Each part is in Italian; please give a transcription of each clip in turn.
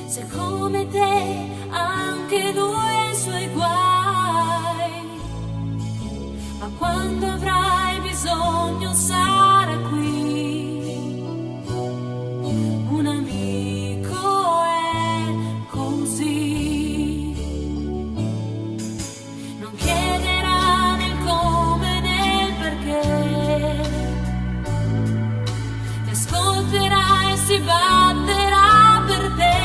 Se come te anche lui ha i suoi guai, ma quando avrai bisogno sarà qui. Un amico è così, non chiederà nel come né il perché, ti ascolterà e si batterà per te.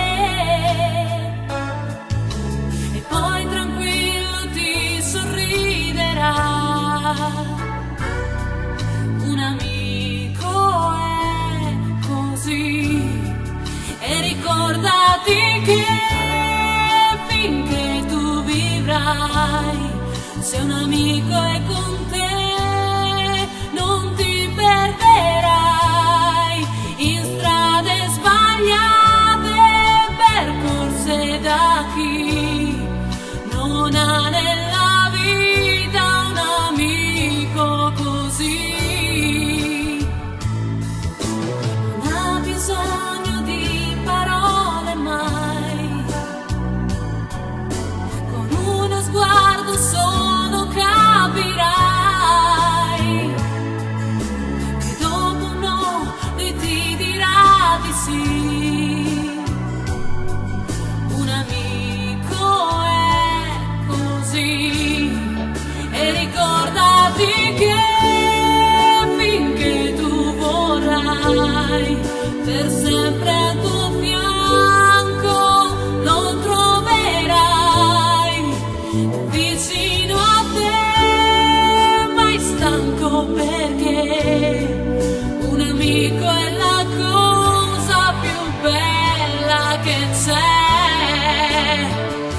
Un amico è così, e ricordati che finché tu vivrai, se un amico è con te non ti perderai in strade sbagliate percorse da chi non ha nella vita un amico così. Non ha bisogno di parole mai, con uno sguardo solo capirai che dopo un no lui ti dirà di sì. Un amico è così, e ricordati che finché tu vorrai, per sempre al tuo fianco lo troverai, vicino a te, mai stanco, perché un amico è la cosa più bella che c'è.